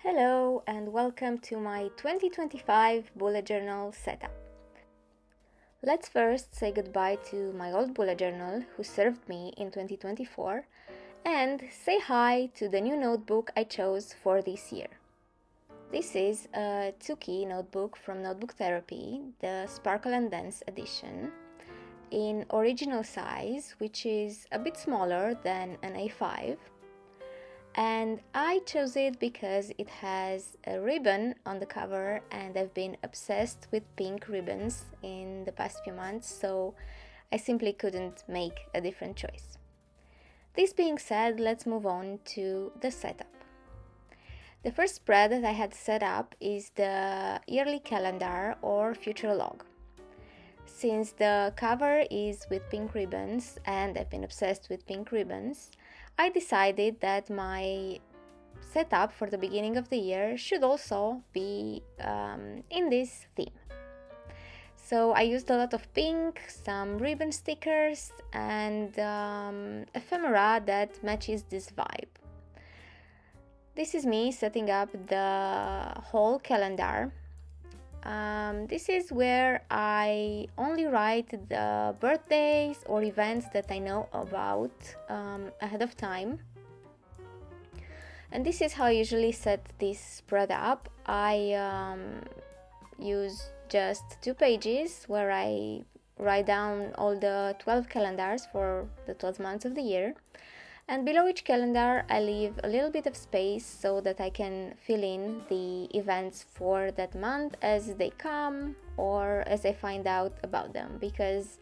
Hello and welcome to my 2025 bullet journal setup. Let's first say goodbye to my old bullet journal who served me in 2024 and say hi to the new notebook I chose for this year. This is a Tsuki notebook from Notebook Therapy, the Sparkle and Dance edition, in original size, which is a bit smaller than an A5. And I chose it because it has a ribbon on the cover, and I've been obsessed with pink ribbons in the past few months, so I simply couldn't make a different choice. This being said, let's move on to the setup. The first spread that I had set up is the yearly calendar or future log. Since the cover is with pink ribbons and I've been obsessed with pink ribbons, I decided that my setup for the beginning of the year should also be in this theme. So I used a lot of pink, some ribbon stickers, and ephemera that matches this vibe. This is me setting up the whole calendar. This is where I only write the birthdays or events that I know about ahead of time. And this is how I usually set this spread up. I use just 2 pages where I write down all the 12 calendars for the 12 months of the year. And below each calendar, I leave a little bit of space so that I can fill in the events for that month as they come or as I find out about them. Because,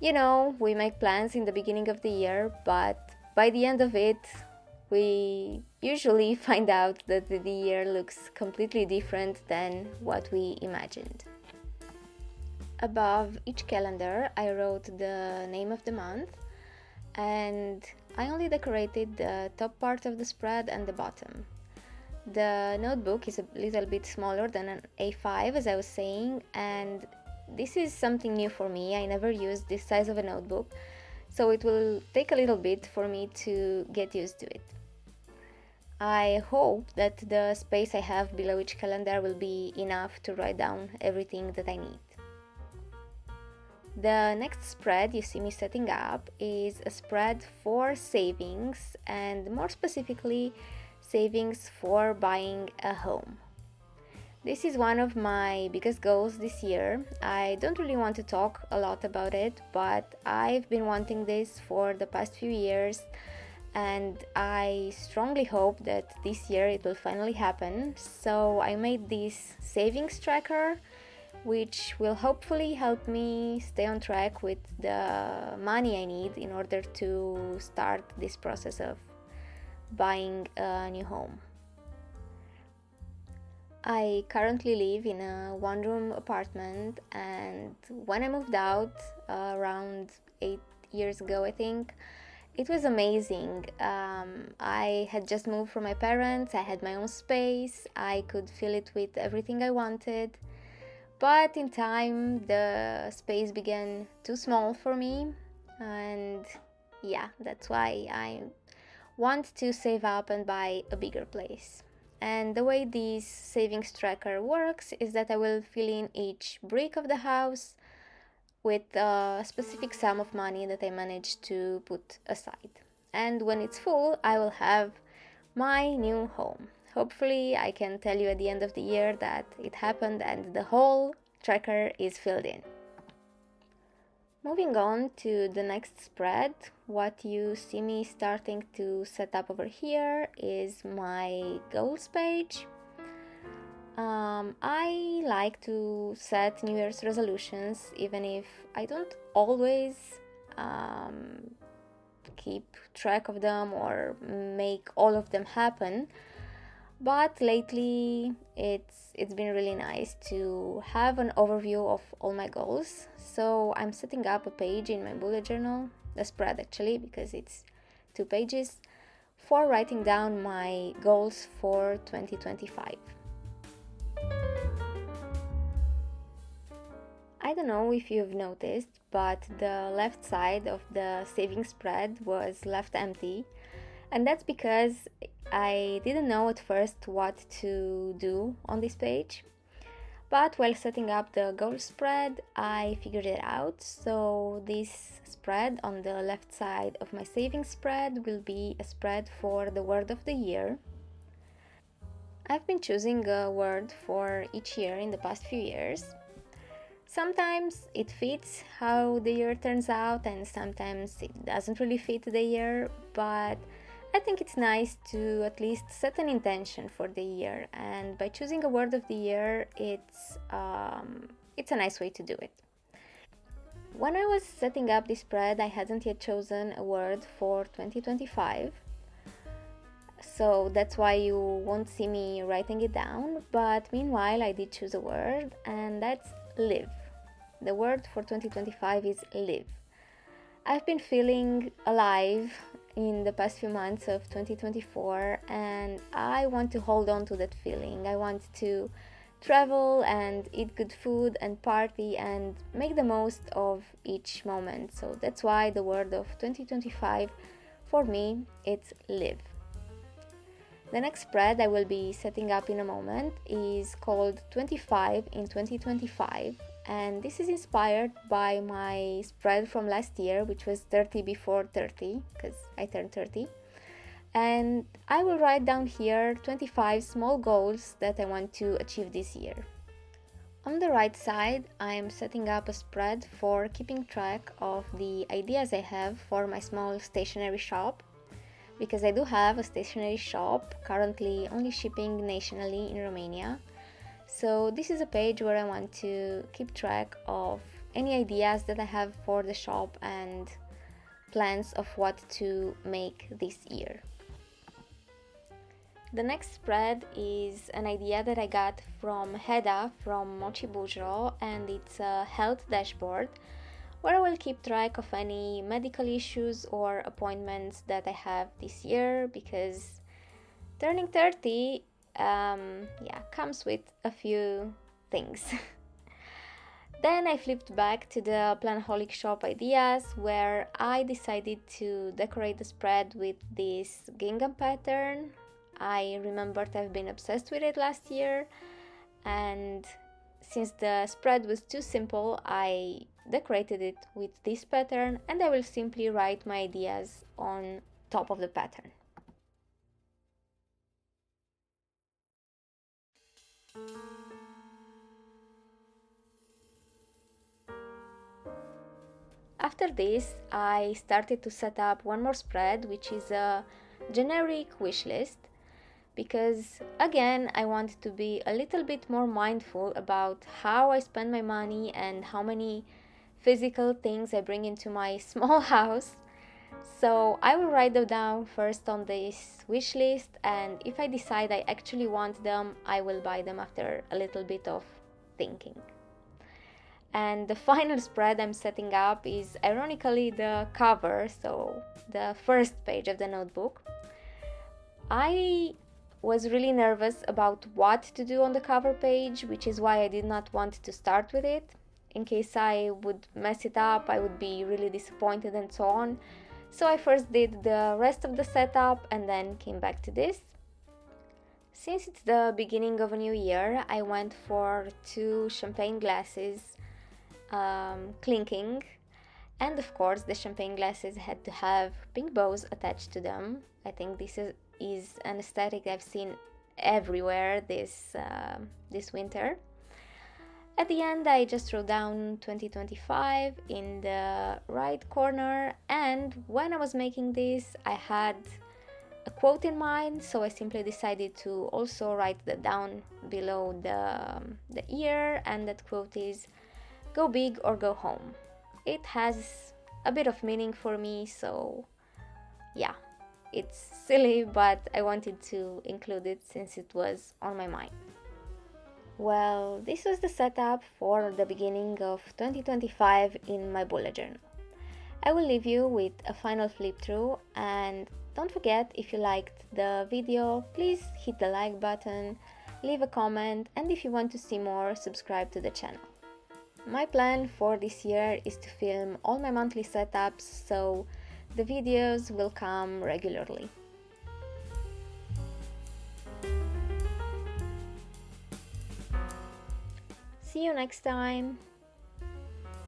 we make plans in the beginning of the year, but by the end of it, we usually find out that the year looks completely different than what we imagined. Above each calendar, I wrote the name of the month, and I only decorated the top part of the spread and the bottom. The notebook is a little bit smaller than an A5, as I was saying, and this is something new for me. I never used this size of a notebook, so it will take a little bit for me to get used to it. I hope that the space I have below each calendar will be enough to write down everything that I need. The next spread you see me setting up is a spread for savings, and more specifically, savings for buying a home. This is one of my biggest goals this year. I don't really want to talk a lot about it, but I've been wanting this for the past few years, and I strongly hope that this year it will finally happen. So I made this savings tracker, which will hopefully help me stay on track with the money I need in order to start this process of buying a new home. I currently live in a one-room apartment, and when I moved out around 8 years ago, I think, it was amazing. I had just moved from my parents, I had my own space, I could fill it with everything I wanted. But in time, the space began too small for me, and that's why I want to save up and buy a bigger place. And the way this savings tracker works is that I will fill in each brick of the house with a specific sum of money that I managed to put aside. And when it's full, I will have my new home. Hopefully, I can tell you at the end of the year that it happened and the whole tracker is filled in. Moving on to the next spread, what you see me starting to set up over here is my goals page. I like to set New Year's resolutions, even if I don't always keep track of them or make all of them happen. But lately, it's been really nice to have an overview of all my goals. So I'm setting up a page in my bullet journal, a spread actually, because it's 2 pages, for writing down my goals for 2025. I don't know if you've noticed, but the left side of the savings spread was left empty. And that's because I didn't know at first what to do on this page, but while setting up the goal spread, I figured it out. So this spread on the left side of my savings spread will be a spread for the word of the year. I've been choosing a word for each year in the past few years. Sometimes it fits how the year turns out, and sometimes it doesn't really fit the year, but I think it's nice to at least set an intention for the year, and by choosing a word of the year, it's a nice way to do it. When I was setting up this spread, I hadn't yet chosen a word for 2025, so that's why you won't see me writing it down, but meanwhile I did choose a word, and that's live. The word for 2025 is live. I've been feeling alive in the past few months of 2024, and I want to hold on to that feeling. I want to travel and eat good food and party and make the most of each moment. So that's why the word of 2025 for me, it's live. The next spread I will be setting up in a moment is called 25 in 2025, and this is inspired by my spread from last year, which was 30 before 30, because I turned 30. And I will write down here 25 small goals that I want to achieve this year. On the right side, I am setting up a spread for keeping track of the ideas I have for my small stationery shop, because I do have a stationery shop currently only shipping nationally in Romania. So this is a page where I want to keep track of any ideas that I have for the shop and plans of what to make this year. The next spread is an idea that I got from Heda from Mochi Bujro, and it's a health dashboard where I will keep track of any medical issues or appointments that I have this year, because turning 30 comes with a few things. Then I flipped back to the Planaholic shop ideas, where I decided to decorate the spread with this gingham pattern. I remembered I've been obsessed with it last year, and since the spread was too simple, I decorated it with this pattern, and I will simply write my ideas on top of the pattern. After this, I started to set up one more spread, which is a generic wish list, because again, I want to be a little bit more mindful about how I spend my money and how many physical things I bring into my small house. So I will write them down first on this wish list, and if I decide I actually want them, I will buy them after a little bit of thinking. And the final spread I'm setting up is ironically the cover, so the first page of the notebook. I was really nervous about what to do on the cover page, which is why I did not want to start with it. In case I would mess it up, I would be really disappointed and so on. So I first did the rest of the setup and then came back to this. Since it's the beginning of a new year, I went for 2 champagne glasses clinking, and of course the champagne glasses had to have pink bows attached to them. I think this is an aesthetic I've seen everywhere this winter. At the end, I just wrote down 2025 in the right corner, and when I was making this, I had a quote in mind, so I simply decided to also write that down below the ear, and that quote is, "Go big or go home." It has a bit of meaning for me, so yeah, it's silly, but I wanted to include it since it was on my mind. Well, this was the setup for the beginning of 2025 in my bullet journal. I will leave you with a final flip through, and don't forget, if you liked the video, please hit the like button, leave a comment, and if you want to see more, subscribe to the channel. My plan for this year is to film all my monthly setups, so the videos will come regularly. See you next time!